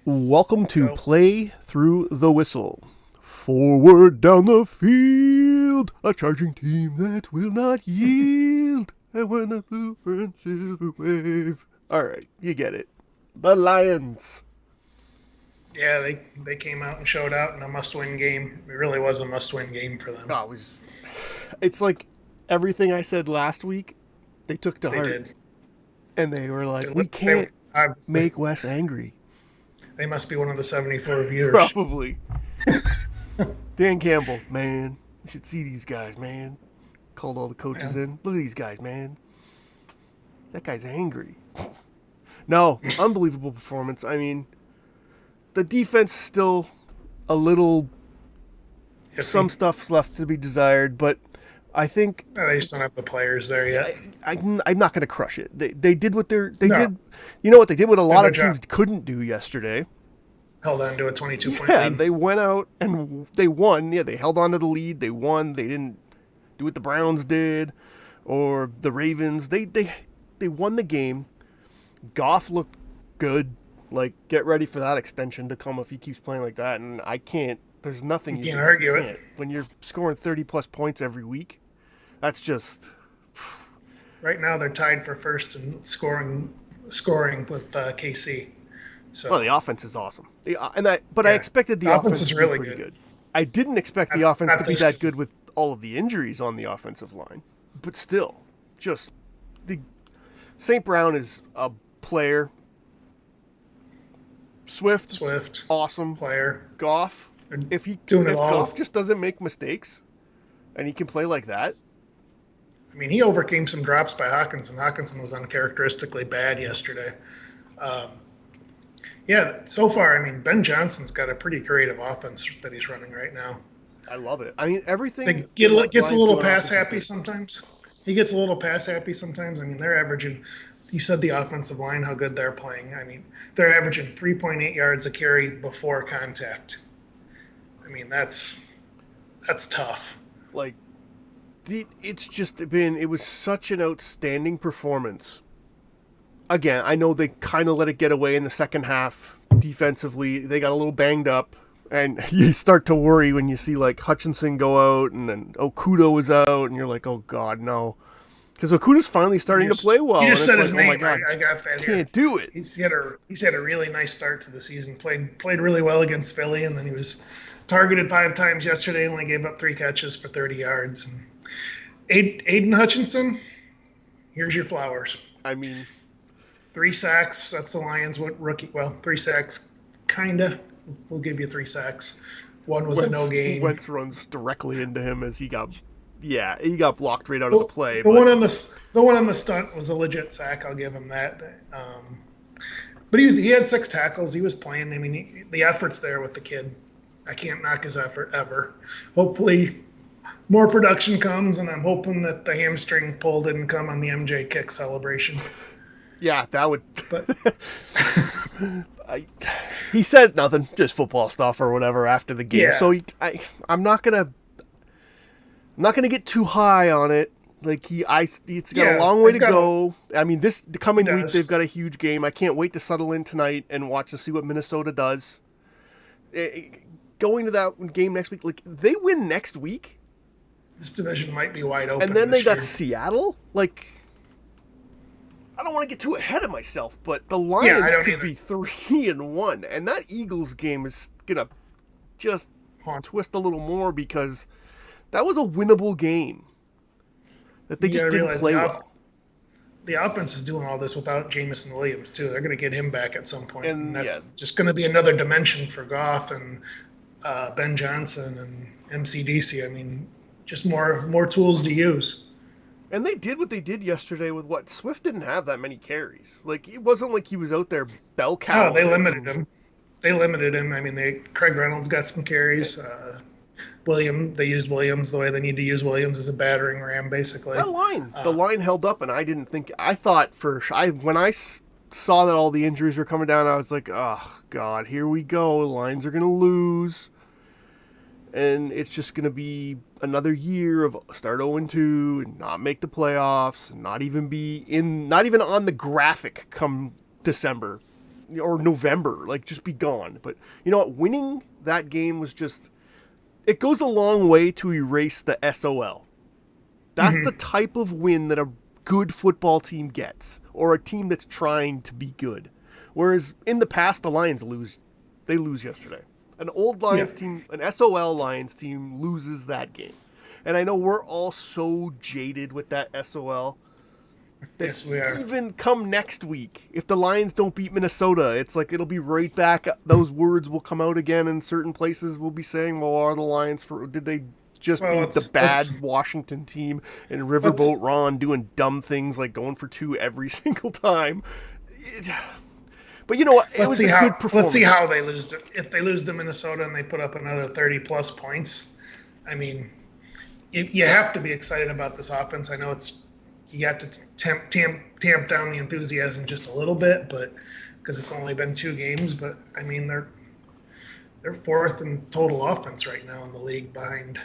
Welcome to Go. Play Through the Whistle. Forward down the field, a charging team that will not yield. And when the blue and silver wave. Alright, you get it. The Lions. Yeah, they came out and showed out in a must-win game. It really was a must-win game for them. Oh, it's like everything I said last week, they took to They heart. did. And they were They, like, we li- they can't obviously make Wes angry. they must be one of the 74 viewers. Probably. Dan Campbell, man. You should see these guys, man. Called all the coaches Yeah. in. Look at these guys, man. That guy's angry. No, unbelievable performance. I mean, the defense still a little. Some stuff's left to be desired, but I think They just don't have the players there yet. I'm not going to crush it. They did what they No. did. You know what they did? What a lot their of teams job. couldn't do yesterday. Held on to a 22-point Yeah, lead. they went out and they won. Yeah, they held on to the lead. They won. They didn't do what the Browns did or the Ravens. They won the game. Goff looked good. Like, get ready for that extension to come if he keeps playing like that. And I can't. There's nothing You you can't just argue it. can't. When you're scoring 30 plus points every week, that's just. Right now, they're tied for first in scoring with KC. Well, So the offense is awesome. But I yeah, expected the the offense offense is to be really pretty good. good. I didn't expect the Not, offense not to be this. that good with all of the injuries on the offensive line. But still, just the St. Brown is a player. Swift, Swift awesome. player. Goff, They're if doing it all. Goff just doesn't make mistakes, and he can play like that. I mean, he overcame some drops by Hawkinson. Hawkinson was uncharacteristically bad yesterday. Um, yeah, so far, I mean, Ben Johnson's got a pretty creative offense that he's running right now. I love it. I mean, everything They the gets a Lions little do on pass offense is happy good. sometimes. He gets a little pass happy sometimes. I mean, they're averaging. You said the offensive line, how good they're playing. I mean, they're averaging 3.8 yards a carry before contact. I mean, that's tough. Like, it's just been. It was such an outstanding performance. Again, I know they kind of let it get away in the second half defensively. They got a little banged up, and you start to worry when you see like Hutchinson go out, and then Okuda was out, and you're like, oh god, no, because Okuda's finally starting to play well. You just and said it's his like, name. oh my god, I got that here. can't do it. He's had a really nice start to the season. Played really well against Philly, and then he was targeted 5 times yesterday. Only gave up 3 catches for 30 yards. And Aiden Hutchinson, here's your flowers. I mean, 3 sacks. That's the Lions' rookie. Well, 3 sacks, kinda. We'll give you 3 sacks. One was a no gain. Wentz runs directly into him as he got blocked right out of the play. The one on the stunt was a legit sack. I'll give him that. But he had 6 tackles. He was playing. I mean, the effort's there with the kid. I can't knock his effort ever. Hopefully, more production comes, and I'm hoping that the hamstring pull didn't come on the MJ kick celebration. Yeah, that would. But He said nothing, just football stuff or whatever after the game. Yeah. So I'm not gonna get too high on it. Like it's got a long way to go. I mean, the coming week they've got a huge game. I can't wait to settle in tonight and watch to see what Minnesota does. Going to that game next week, like they win next week, this division might be wide open. and then they this got year. Seattle. Like, I don't want to get too ahead of myself, but the Lions don't could either. be 3-1, and that Eagles game is gonna just twist a little more because that was a winnable game that they You just gotta didn't realize play well. The offense is doing all this without Jamison Williams too. They're going to get him back at some point, And, and that's just going to be another dimension for Goff and Ben Johnson and MCDC. I mean, just more tools to use. And they did what they did yesterday with what Swift didn't have that many carries. Like it wasn't like he was out there bell cow. No, they limited him. I mean, Craig Reynolds got some carries. They used Williams the way they need to use Williams as a battering ram, basically. The line held up, and I thought when I saw that all the injuries were coming down, I was like, oh god, here we go. The Lions are gonna lose. And it's just going to be another year of start 0-2 and not make the playoffs, not even on the graphic come December. or November, like just be gone. But you know what? Winning that game was just, it goes a long way to erase the SOL. That's the type of win that a good football team gets, or a team that's trying to be good. Whereas in the past, the Lions lose. They lose yesterday. An old Lions team, an SOL Lions team loses that game. And I know we're all so jaded with that SOL. Yes, we are. Even come next week, if the Lions don't beat Minnesota, it's like it'll be right back. Those words will come out again in certain places. We'll be saying, well, are the Lions did they just beat the bad Washington team and Riverboat Ron doing dumb things like going for 2 every single time? But you know what? It was a good performance. Let's see how they lose. If they lose to Minnesota and they put up another 30-plus points, I mean, you have to be excited about this offense. I know you have to tamp down the enthusiasm just a little bit, but because it's only been 2 games. But I mean, they're 4th in total offense right now in the league, behind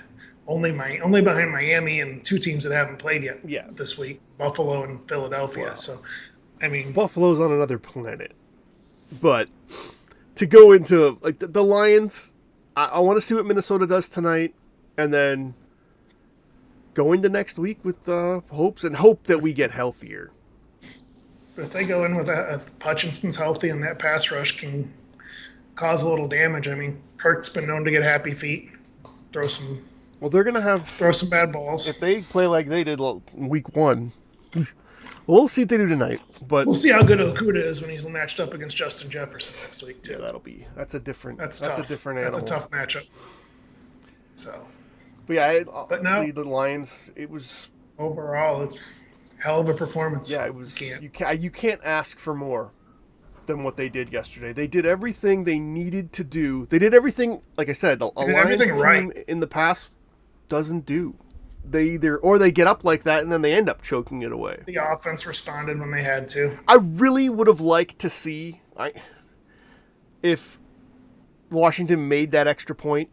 only behind Miami and 2 teams that haven't played yet this week, Buffalo and Philadelphia. Wow. So, I mean, Buffalo's on another planet. But to go into like the Lions, I want to see what Minnesota does tonight, and then go into next week with hope that we get healthier. But if they go in with if Hutchinson's healthy and that pass rush can cause a little damage, I mean, Kirk's been known to get happy feet, throw some bad balls. If they play like they did in week 1, we'll see what they do tonight. But we'll see how good Okuda is when he's matched up against Justin Jefferson next week too. Yeah, that's a different animal. That's a tough matchup. So. But yeah, the Lions, it was overall, it's hell of a performance. Yeah, it was. You can't ask for more than what they did yesterday. They did everything they needed to do. They did everything, like I said, the Lions team in the past doesn't do. They get up like that and then they end up choking it away. The offense responded when they had to. I really would have liked to see if Washington made that extra point,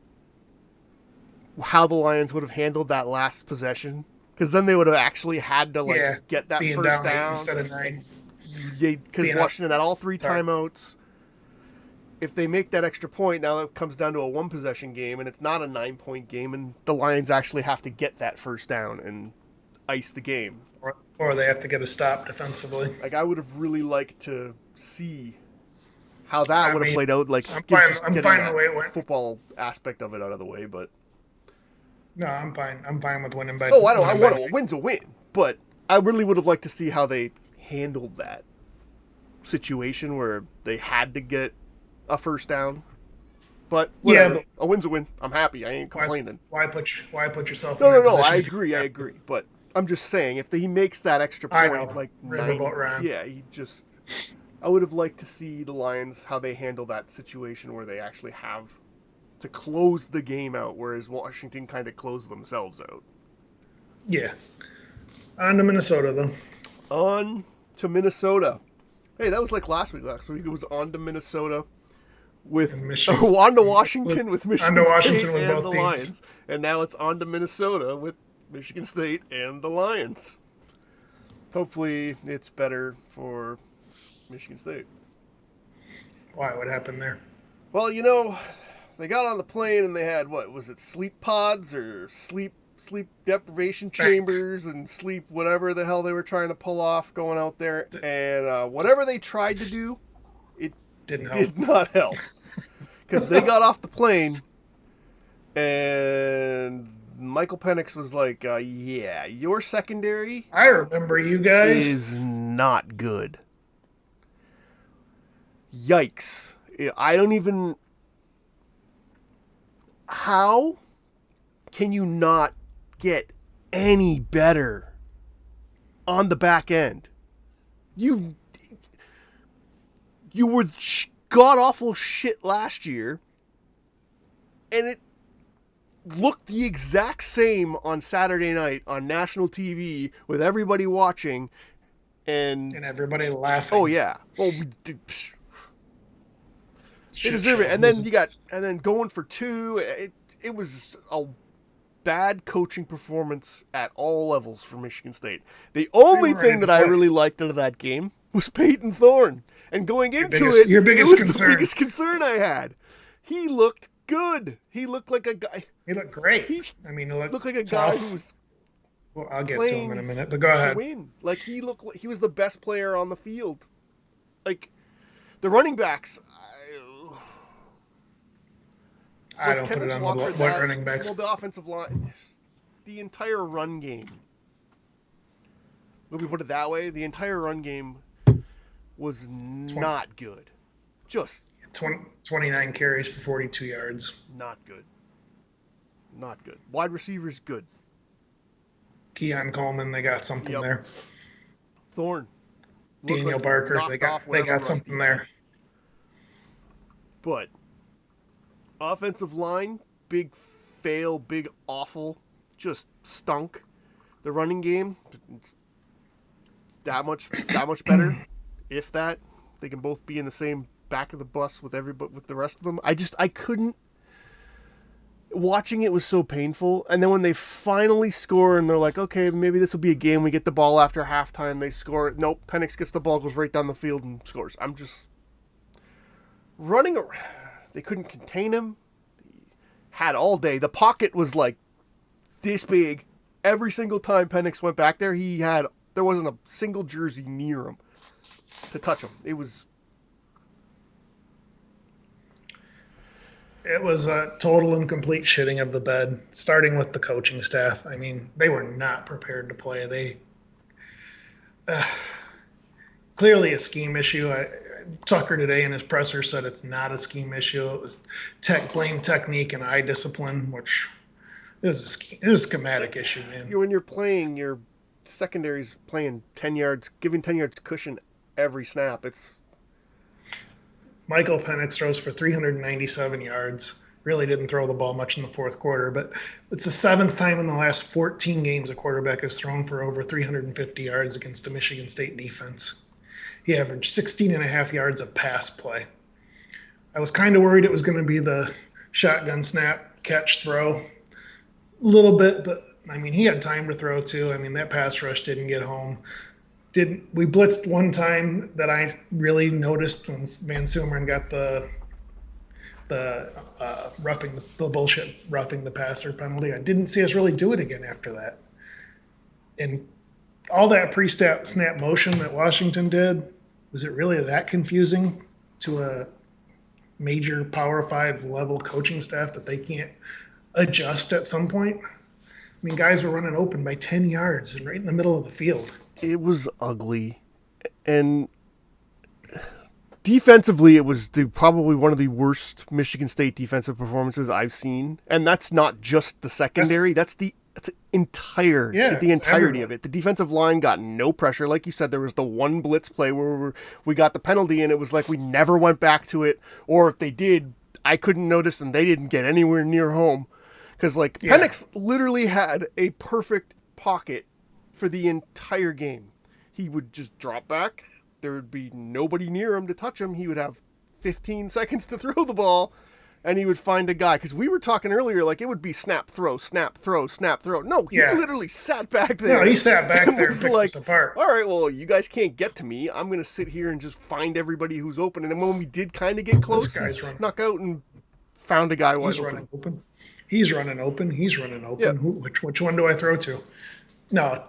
how the Lions would have handled that last possession, because then they would have actually had to get that first down instead of 9. Because Washington had all 3 timeouts. If they make that extra point, now it comes down to a 1-possession game, and it's not a 9-point game, and the Lions actually have to get that first down and ice the game. Or they have to get a stop defensively. Like, I would have really liked to see how that would have played out. Like, I'm fine the way it went. Football aspect of it out of the way, but no, I'm fine. I'm fine with winning by. Oh, I don't. I want a win's a win, but I really would have liked to see how they handled that situation where they had to get a first down. But whatever. Yeah, but a win's a win. I'm happy. I ain't complaining. Why put yourself? No. I agree. But I'm just saying, if he makes that extra point, like I would have liked to see the Lions how they handle that situation where they actually have to close the game out, whereas Washington kind of closed themselves out. Yeah. On to Minnesota, though. On to Minnesota. Hey, that was like last week. Last week it was on to Minnesota with on to Washington with Michigan State and the Lions. And now it's on to Minnesota with Michigan State and the Lions. Hopefully it's better for Michigan State. Why? What happened there? Well, they got on the plane and they had, what was it, sleep pods or sleep deprivation chambers and sleep whatever the hell they were trying to pull off going out there. And whatever they tried to do, it did not help. Because they got off the plane and Michael Penix was like, yeah, your secondary, I remember you guys, is not good. Yikes. I don't even... How can you not get any better on the back end? You were god-awful shit last year, and it looked the exact same on Saturday night on national TV with everybody watching and everybody laughing. Oh, yeah. Well, we did... They deserve it. And then going for 2, it was a bad coaching performance at all levels for Michigan State. The only thing that I really liked out of that game was Peyton Thorne. And going Your into biggest- it, your it biggest was concern. the biggest concern I had. He looked good. He looked like a guy. He looked great. He I mean, he looked like a tough. guy who was Well, I'll get to him in a playing minute, but go to ahead. win. Like he looked like he was the best player on the field. Like the running backs. I don't put it on the what running backs. Well, the offensive line, the entire run game. Let me put it that way. The entire run game was not good. Just 29 carries for 42 yards. not good. Not good. Wide receivers, good. Keon Coleman, they got something there. Thorne. Daniel like Barker, they got something there. But offensive line, big fail, big awful, just stunk. The running game, it's that much better. If that, they can both be in the same back of the bus with the rest of them. I couldn't. Watching it was so painful, and then when they finally score and they're like, okay, maybe this will be a game. We get the ball after halftime. They score. Nope. Penix gets the ball, goes right down the field and scores. I'm just running around. They couldn't contain him. He had all day. The pocket was like this big. Every single time Penix went back there, there wasn't a single jersey near him to touch him. It was a total and complete shitting of the bed, starting with the coaching staff. I mean, they were not prepared to play. They clearly a scheme issue. Tucker today in his presser said it's not a scheme issue. It was blame technique and eye discipline, which is a schematic issue, man. When you're playing, your secondary's playing 10 yards, giving 10 yards cushion every snap. It's Michael Penix throws for 397 yards. Really didn't throw the ball much in the fourth quarter, but it's the seventh time in the last 14 games a quarterback has thrown for over 350 yards against a Michigan State defense. He averaged 16 and a half yards of pass play. I was kind of worried it was going to be the shotgun snap, catch, throw a little bit, but I mean, he had time to throw too. I mean, that pass rush didn't get home. We blitzed one time that I really noticed when Van Sumeren got the roughing the passer penalty. I didn't see us really do it again after that. And all that pre-snap motion that Washington did, was it really that confusing to a major Power 5 level coaching staff that they can't adjust at some point? I mean, guys were running open by 10 yards and right in the middle of the field. It was ugly. And defensively, it was probably one of the worst Michigan State defensive performances I've seen. And that's not just the secondary. That's the entirety of it. The defensive line got no pressure. Like you said, there was the one blitz play where we got the penalty, and it was like we never went back to it. Or if they did, I couldn't notice, and they didn't get anywhere near home. Because, Penix literally had a perfect pocket for the entire game. He would just drop back. There would be nobody near him to touch him. He would have 15 seconds to throw the ball, and he would find a guy. Because we were talking earlier, it would be snap, throw, snap, throw, snap, throw. No, he literally sat back there. No, he sat back there and picked us apart. All right, well, you guys can't get to me. I'm going to sit here and just find everybody who's open. And then when we did kind of get close, he snuck out and found a guy wide open. He's running open. Yeah. Which one do I throw to? No,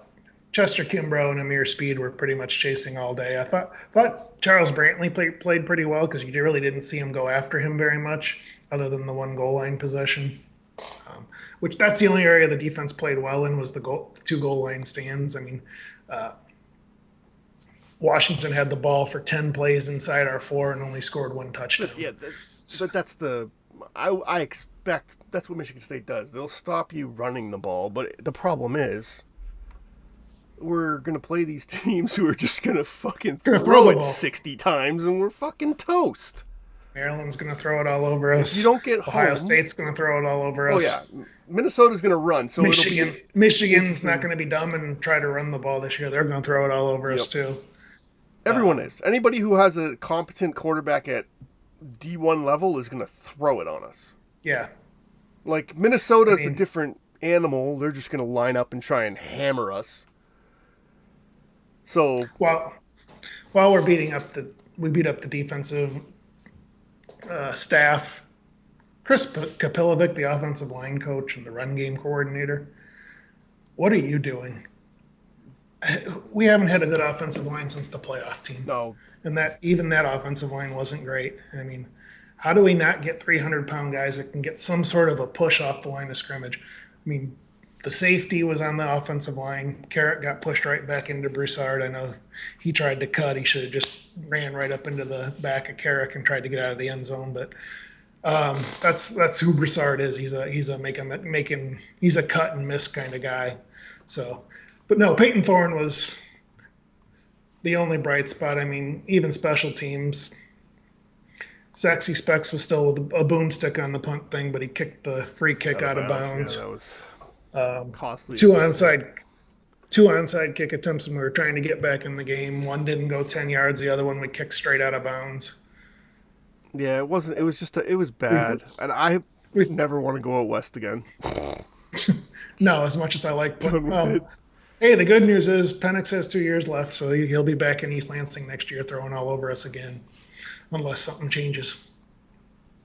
Chester Kimbrough and Amir Speed were pretty much chasing all day. I thought Charles Brantley played pretty well because you really didn't see him go after him very much other than the one goal line possession. Which that's the only area the defense played well in was the two goal line stands. I mean, Washington had the ball for 10 plays inside our 4 and only scored one touchdown. Yeah, that's the I expect that's what Michigan State does. They'll stop you running the ball, but the problem is we're going to play these teams who are just going to fucking throw it 60 times and we're fucking toast. Maryland's going to throw it all over us. If you don't get Ohio home, State's going to throw it all over us. Oh, yeah. Minnesota's going to run. So Michigan's not going to be dumb and try to run the ball this year. They're going to throw it all over us, too. Everyone is. Anybody who has a competent quarterback at D1 level is going to throw it on us. Yeah. Minnesota's a different animal. They're just going to line up and try and hammer us. So while we're beating up the we beat up the defensive staff. Chris Kapilovic, the offensive line coach and the run game coordinator. What are you doing? We haven't had a good offensive line since the playoff team. No. And that offensive line wasn't great. I mean, how do we not get 300-pound guys that can get some sort of a push off the line of scrimmage? I mean, the safety was on the offensive line. Carrot got pushed right back into Broussard. I know he tried to cut. He should have just ran right up into the back of Carrick and tried to get out of the end zone. But that's who Broussard is. He's a cut and miss kind of guy. So, but no, Peyton Thorne was the only bright spot. I mean, even special teams. Sexy Specs was still with a boomstick on the punt thing, but he kicked the free kick out of bounds. Yeah, that was costly. Two onside kick attempts when we were trying to get back in the game. One didn't go 10 yards. The other one we kicked straight out of bounds. Yeah, it wasn't. It was just. It was bad, and I never want to go out west again. No, as much as I like. Hey, the good news is Penix has 2 years left, so he'll be back in East Lansing next year, throwing all over us again, unless something changes.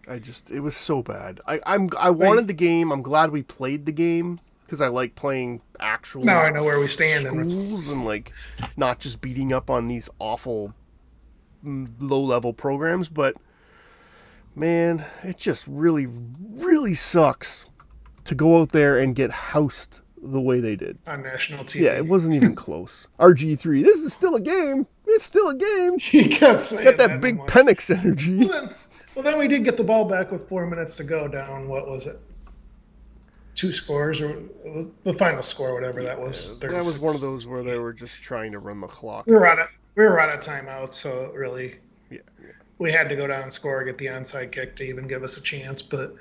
It was so bad. I wanted the game. I'm glad we played the game because I like playing actual. Now I know where we stand schools and like not just beating up on these awful low-level programs, but man, it just really, really sucks to go out there and get housed the way they did. On national TV. Yeah, it wasn't even close. RG3, this is still a game. It's still a game. He kept saying got that big Penix energy. Well, then we did get the ball back with 4 minutes to go down, what was it? 2 scores, or it was the final score, whatever that was. That was one of those where they were just trying to run the clock. We were out of timeout, so really we had to go down and score, get the onside kick to even give us a chance. But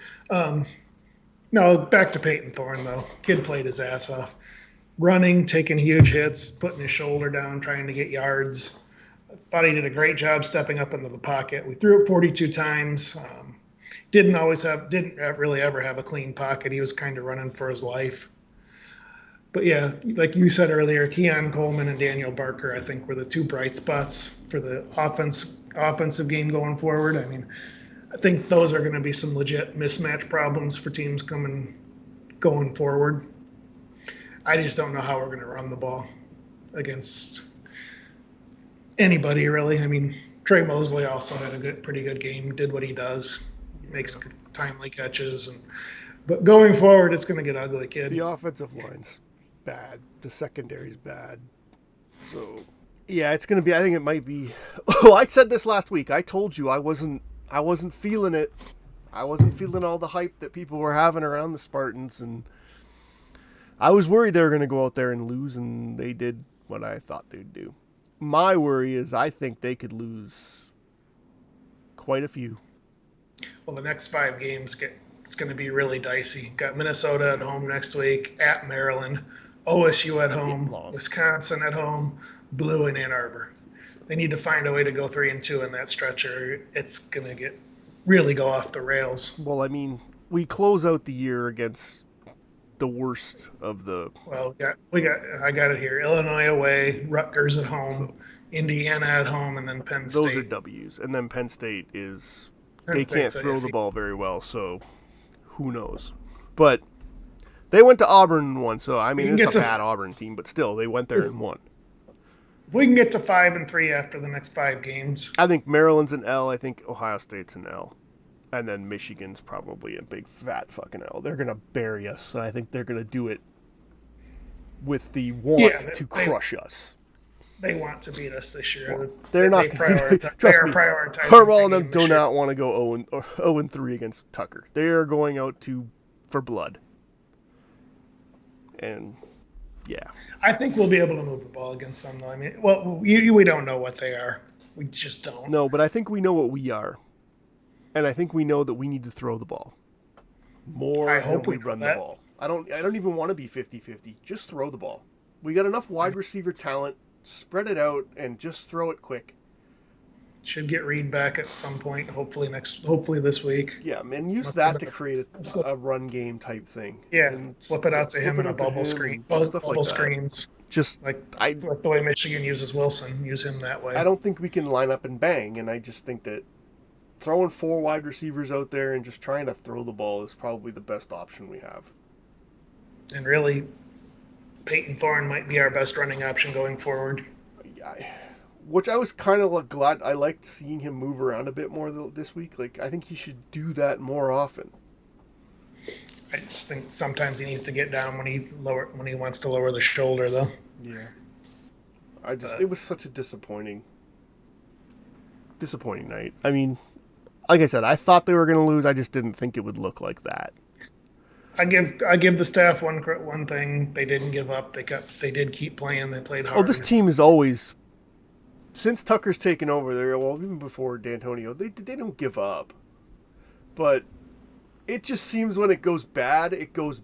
no, back to Peyton Thorne, though. Kid played his ass off. Running, taking huge hits, putting his shoulder down, trying to get yards. I thought he did a great job stepping up into the pocket. We threw it 42 times. Didn't really ever have a clean pocket. He was kind of running for his life. But yeah, like you said earlier, Keon Coleman and Daniel Barker, I think, were the 2 bright spots for the offensive game going forward. I mean, I think those are going to be some legit mismatch problems for teams going forward. I just don't know how we're going to run the ball against anybody, really. I mean, Trey Mosley also had a pretty good game, did what he does, makes timely catches. But going forward, it's going to get ugly, kid. The offensive line's bad. The secondary's bad. So, yeah, it's going to be, I think it might be. Oh, I said this last week. I told you I wasn't feeling it. I wasn't feeling all the hype that people were having around the Spartans, and I was worried they were going to go out there and lose, and they did what I thought they'd do. My worry is I think they could lose quite a few. Well, the next 5 games it's going to be really dicey. Got Minnesota at home next week, at Maryland, OSU at home, Wisconsin at home, Blue in Ann Arbor. They need to find a way to go 3-2 in that stretch, or it's going to really go off the rails. Well, I mean, we close out the year against the worst of the. Well, I got it here. Illinois away, Rutgers at home, Indiana at home, and then Penn State. Those are W's, and then Penn State is. They can't throw the ball very well, so who knows? But they went to Auburn and won, so I mean it's a bad Auburn team, but still they went there and won. If we can get to 5-3 after the next 5 games, I think Maryland's an L. I think Ohio State's an L, and then Michigan's probably a big fat fucking L. They're gonna bury us, and I think they're gonna do it with the want to crush us. They want to beat us this year. Well, they're not. Trust me, Harbaugh and them do not want to go 0-3 against Tucker. They are going out for blood. And yeah, I think we'll be able to move the ball against them, though. I mean, well, we don't know what they are. We just don't. No, but I think we know what we are, and I think we know that we need to throw the ball more than we run the ball. I don't even want to be 50-50. Just throw the ball. We got enough wide receiver talent. Spread it out and just throw it quick. Should get Reed back at some point. Hopefully this week. Yeah, man, use that to create a run game type thing. Yeah, flip it out to him in a bubble screen. Bubble screens. Just like the way Michigan uses Wilson, use him that way. I don't think we can line up and bang, and I just think that throwing 4 wide receivers out there and just trying to throw the ball is probably the best option we have. And really, Peyton Thorne might be our best running option going forward. Which I was kind of glad. I liked seeing him move around a bit more this week. Like, I think he should do that more often. I just think sometimes he needs to get down when he wants to lower the shoulder, though. Yeah. It was such a disappointing night. I mean, like I said, I thought they were going to lose. I just didn't think it would look like that. I give the staff one thing. They didn't give up. They did keep playing. They played hard. Oh, this team is always, since Tucker's taken over there, well, even before D'Antonio, they don't give up. But it just seems when it goes bad, it goes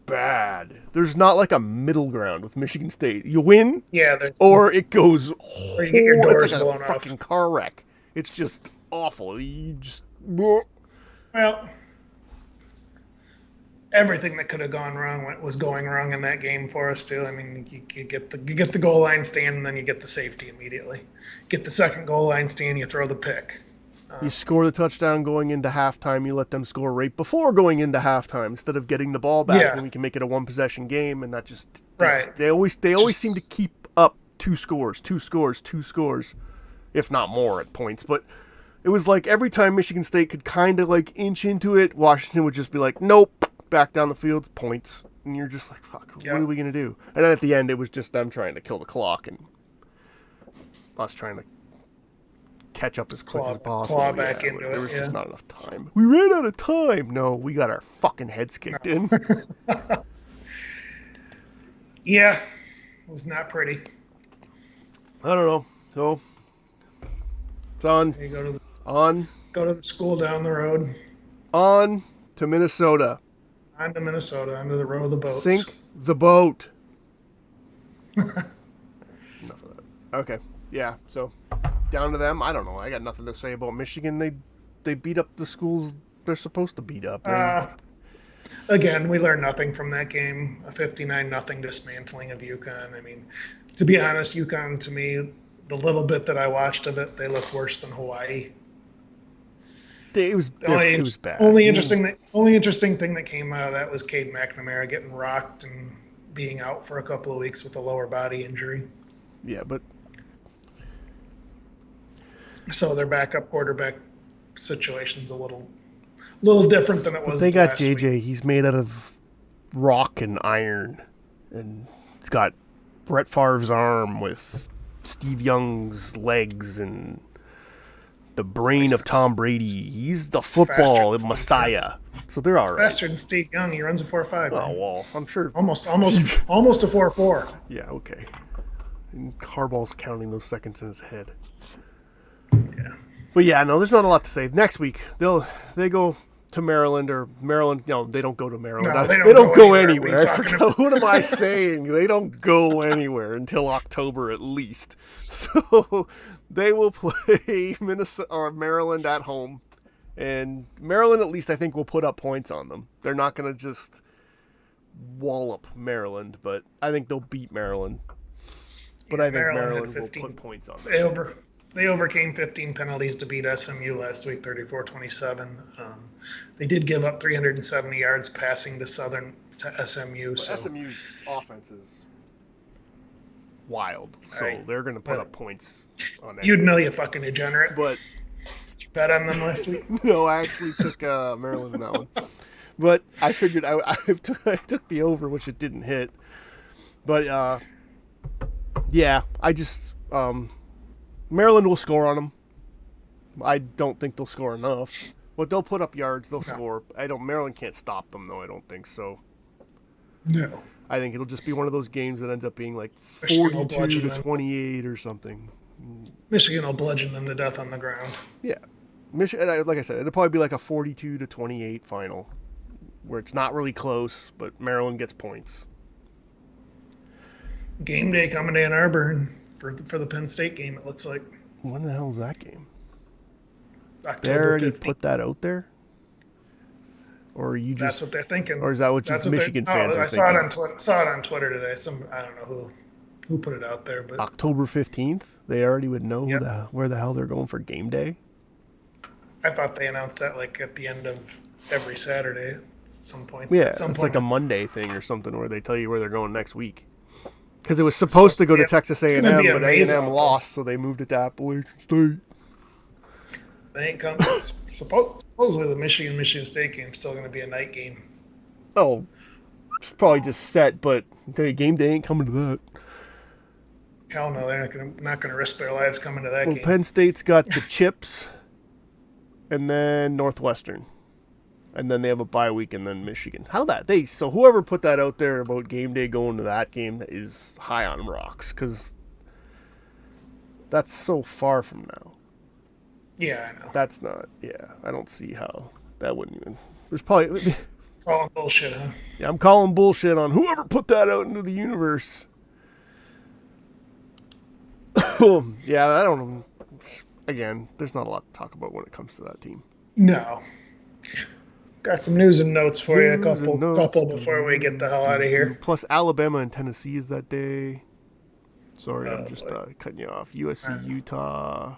bad. There's not like a middle ground with Michigan State. You win, or it goes or you get your doors it's like blown a fucking off. car wreck. It's just awful. You just well, everything that could have gone wrong was going wrong in that game for us too. I mean, you get the goal line stand, and then you get the safety immediately. Get the second goal line stand, you throw the pick. You score the touchdown going into halftime. You let them score right before going into halftime instead of getting the ball back, and we can make it a 1-possession game. And that just they always seem to keep up 2 scores, if not more at points. But it was like every time Michigan State could kind of like inch into it, Washington would just be like, nope, back down the field, points. And you're just like, fuck, what are we going to do? And then at the end, it was just them trying to kill the clock and us trying to catch up as quick as possible. Claw back into it. There was just not enough time. We ran out of time. No, we got our fucking heads kicked in. Yeah, it was not pretty. I don't know. So it's on. You go to the school down the road. On to Minnesota. On to Minnesota. Onto the row of the boats. Sink the boat. Enough of that. Okay. Yeah. So down to them. I don't know. I got nothing to say about Michigan. They beat up the schools they're supposed to beat up. Again, we learned nothing from that game. A 59-0 dismantling of UConn. I mean, to be honest, UConn, to me, the little bit that I watched of it, they looked worse than Hawaii. It was bad. Only interesting thing that came out of that was Cade McNamara getting rocked and being out for a couple of weeks with a lower body injury. Yeah, but so their backup quarterback situation's a little different than it was. They got last JJ. week. He's made out of rock and iron, and he's got Brett Favre's arm with Steve Young's legs and the brain of Tom Brady. He's the football messiah. So they're all right. Faster than Steve Young. He runs a 4.5. Oh well, I'm sure. Almost a 4.4. Yeah, okay. And Harbaugh's counting those seconds in his head. Yeah. But yeah, no, there's not a lot to say. Next week they go to Maryland or Maryland. No, they don't go to Maryland. No, they don't go anywhere. What I forgot. What am I saying? They don't go anywhere until October at least. So they will play Minnesota or Maryland at home, and Maryland at least I think will put up points on them. They're not going to just wallop Maryland, but I think they'll beat Maryland. But I think Maryland will put points on them. They overcame 15 penalties to beat SMU last week, 34-27. They did give up 370 yards passing to SMU. But so SMU's offense is wild, so right. They're going to put up points on that. You'd know, you fucking degenerate. But did you bet on them last week? No, I actually took Maryland in that one. But I figured I took the over, which it didn't hit. But yeah, I just Maryland will score on them. I don't think they'll score enough. But they'll put up yards. They'll score. Maryland can't stop them, though. I don't think so. No. I think it'll just be one of those games that ends up being like 42-28 or something. Michigan will bludgeon them to death on the ground. Yeah. Michigan, like I said, it'll probably be like a 42-28 final, where it's not really close, but Maryland gets points. Game day coming to Ann Arbor for the Penn State game, it looks like. When the hell is that game? October they already 15th. Put that out there? Or are you just? That's what they're thinking. Or is that what Michigan fans are thinking? I saw it on Twitter today. I don't know who. who put it out there, but October 15th. They already would know Yep. where the hell they're going for game day. I thought they announced that like at the end of every Saturday at some point. Yeah, At some it's point, like a Monday thing or something where they tell you where they're going next week. Because it was supposed to go to Texas it's A&M, gonna be but A&M amazing. lost, so they moved it to Appalachian State. They ain't coming. Supposedly the Michigan State game is still going to be a night game. Oh, it's probably just set, but the game day ain't coming to that. Hell no, they're not going to risk their lives coming to that Well, game. Penn State's got the Chips, and then Northwestern, and then they have a bye week, and then Michigan. So whoever put that out there about game day going to that game is high on rocks, because that's so far from now. Yeah, I know. That's not. Yeah, I don't see how that wouldn't even. There's probably. Calling bullshit, huh? Yeah, I'm calling bullshit on whoever put that out into the universe. Yeah, I don't know. Again, there's not a lot to talk about when it comes to that team. No. Got some news and notes for you. A News and notes. couple before we get the hell out of here. Plus, Alabama and Tennessee is that day. Sorry, I'm just boy. cutting you off. USC, Utah.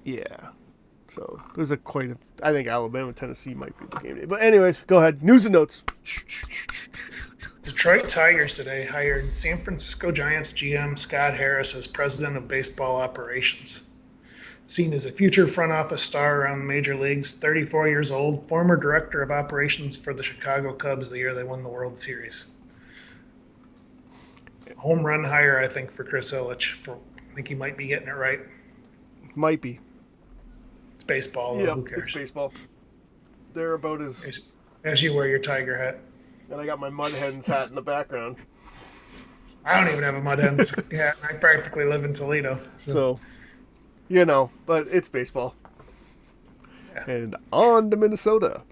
Yeah. So there's I think Alabama, Tennessee might be the game day. But anyways, go ahead. News and notes. Detroit Tigers today hired San Francisco Giants GM Scott Harris as president of baseball operations. Seen as a future front office star around the major leagues, 34 years old, former director of operations for the Chicago Cubs the year they won the World Series. Home run hire, I think, for Chris Ilitch. I think he might be getting it right. Might be. It's baseball, though. Yeah, Who cares? it's baseball. They're about As you wear your Tiger hat. And I got my Mud Hens hat in the background. I don't even have a Mud Hens hat. I practically live in Toledo. So, but it's baseball. Yeah. And on to Minnesota.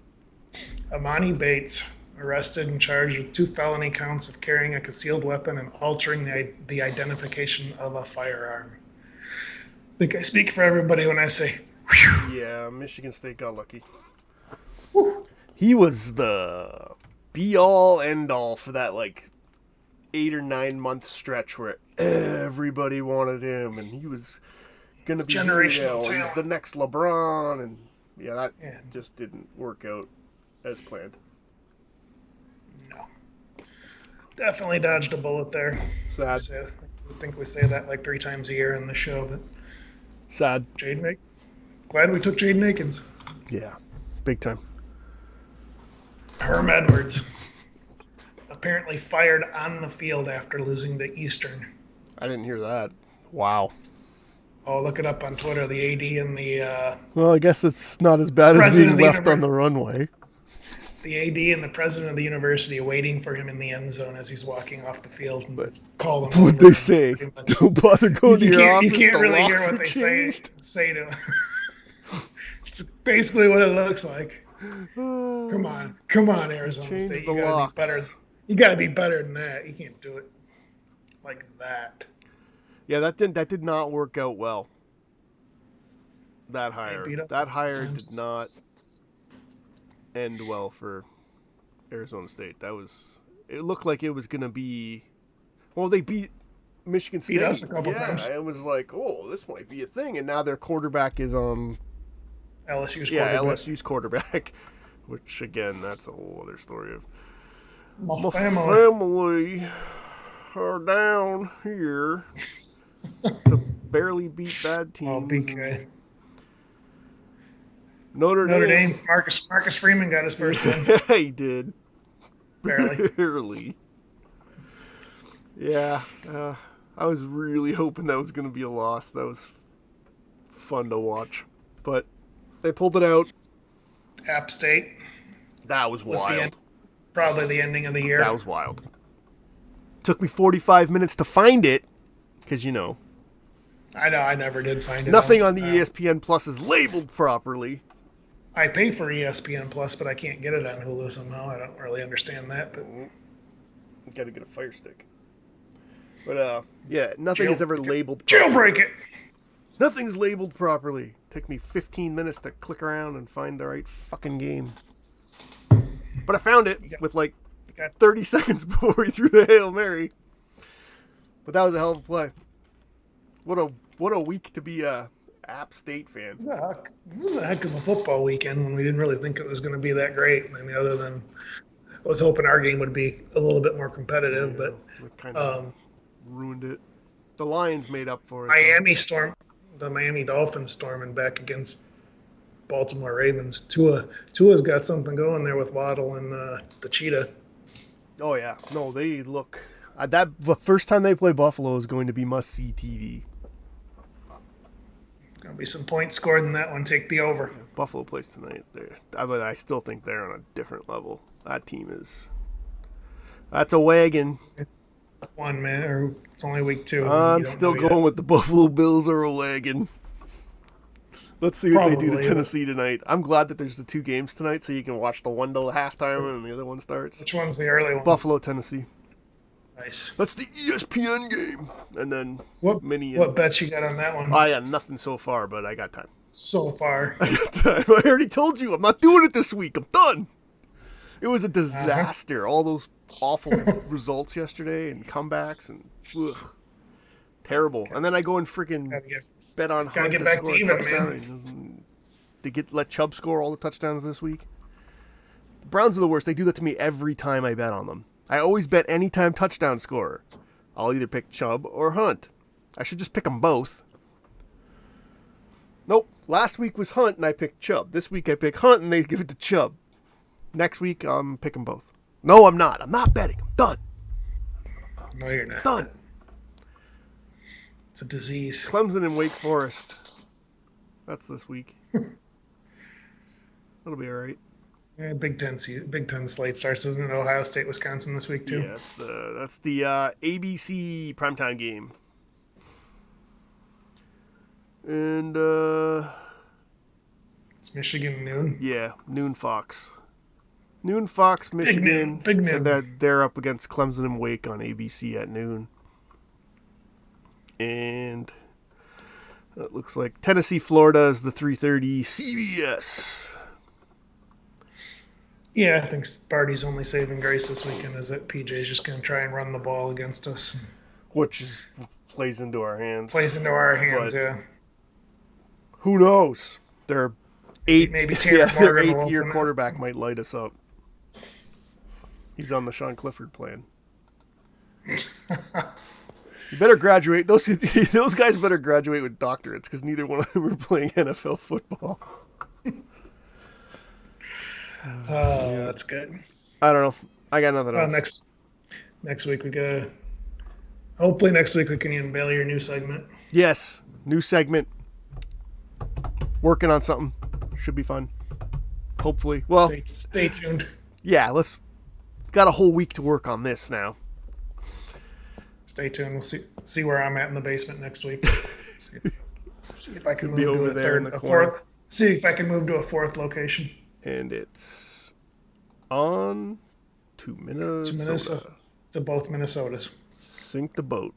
Amani Bates, arrested and charged with 2 felony counts of carrying a concealed weapon and altering the identification of a firearm. I think I speak for everybody when I say, whew. Yeah, Michigan State got lucky. Whew. He was the be-all, end-all for that, 8 or 9 month stretch where everybody wanted him, and he was going to be generational he's talent. the next LeBron, and that just didn't work out as planned. No. Definitely dodged a bullet there. Sad. I think we say that 3 times a year in the show, but Sad. glad we took Jaden Akins. Yeah, big time. Herm Edwards, apparently fired on the field after losing the Eastern. I didn't hear that. Wow. Oh, look it up on Twitter. The AD and the Well, I guess it's not as bad as President being of the left on the runway. AD and the president of the university waiting for him in the end zone as he's walking off the field. But call him. what'd they say? Don't bother going to your office. You can't the really hear locks what are they changed. say to him. It's basically what it looks like. Come on, Arizona Change State. the You gotta locks. be better. You gotta be better than that. You can't do it like that. Yeah, that did not work out well. That hire did not end well for Arizona State. It looked like it was going to be. Well, they beat Michigan State. Beat us a couple times. It was like, oh, this might be a thing, and now their quarterback is on. LSU's quarterback. Yeah, LSU's quarterback. Which again, that's a whole other story of. My family are down here to barely beat bad teams. Oh, BK. Notre Dame. Marcus Freeman got his first win. He did. Barely. Barely. Yeah. I was really hoping that was going to be a loss. That was fun to watch. But they pulled it out. App State. That was wild. Probably the ending of the year. That was wild. Took me 45 minutes to find it. Because, I know, I never did find it. Nothing on the ESPN Plus is labeled properly. I pay for ESPN Plus, but I can't get it on Hulu somehow. I don't really understand that. But You got to get a Fire Stick. But, nothing is ever labeled properly. Jailbreak it! Nothing's labeled properly. Took me 15 minutes to click around and find the right fucking game. But I found it with got 30 seconds before he threw the Hail Mary. But that was a hell of a play. What a week to be a App State fan. It was a heck of a football weekend when we didn't really think it was going to be that great. I mean, other than I was hoping our game would be a little bit more competitive, Yeah, but it kind of ruined it. The Lions made up for it. The Miami Dolphins storming back against Baltimore Ravens. Tua's got something going there with Waddle and the Cheetah. Oh yeah, no, they look. The first time they play Buffalo is going to be must-see TV. Gonna be some points scored in that one. Take the over. Yeah, Buffalo plays tonight. I still think they're on a different level. That team is. That's a wagon. It's one man, or it's only week 2. I'm still going with the Buffalo Bills are a wagon. Let's see what they do to Tennessee tonight. I'm glad that there's the 2 games tonight, so you can watch the one till halftime and the other one starts. Which one's the early one? Buffalo, Tennessee. Nice. That's the ESPN game. And then what bets you got on that one? I got nothing so far, but I got time. So far. I got time. I already told you I'm not doing it this week. I'm done. It was a disaster. All those awful results yesterday and comebacks and terrible. And then I go and freaking bet on Hunt to score a touchdown. They let Chubb score all the touchdowns this week. The Browns are the worst. They do that to me every time I bet on them. I always bet anytime touchdown scorer. I'll either pick Chubb or Hunt. I should just pick them both. Nope. Last week was Hunt and I picked Chubb. This week I pick Hunt and they give it to Chubb. Next week I'm picking both. No, I'm not. I'm not betting. I'm done. No, you're not. Done. It's a disease. Clemson and Wake Forest. That's this week. That'll be all right. Yeah, Big Ten slate starts, isn't it? Ohio State, Wisconsin this week too. Yeah, that's the ABC primetime game. And it's Michigan noon. Yeah, noon Fox. Noon Fox, Michigan. Big noon. And they're up against Clemson and Wake on ABC at noon. And it looks like Tennessee, Florida is the 3:30 CBS. Yeah, I think Sparty's only saving grace this weekend is that PJ's just going to try and run the ball against us. Which plays into our hands. Yeah. Who knows? Their their eighth-year quarterback might light us up. He's on the Sean Clifford plan. You better graduate. Those guys better graduate with doctorates because neither one of them are playing NFL football. Oh, that's good. I don't know. I got nothing else. Next week hopefully next week we can unveil your new segment. Yes, new segment. Working on something. Should be fun. Hopefully. Well, stay tuned. Yeah, got a whole week to work on this now. Stay tuned. We'll see where I'm at in the basement next week. See if I can move to see if I can move to a 4th location. And it's on to Minnesota. To both Minnesotas. Sink the boat.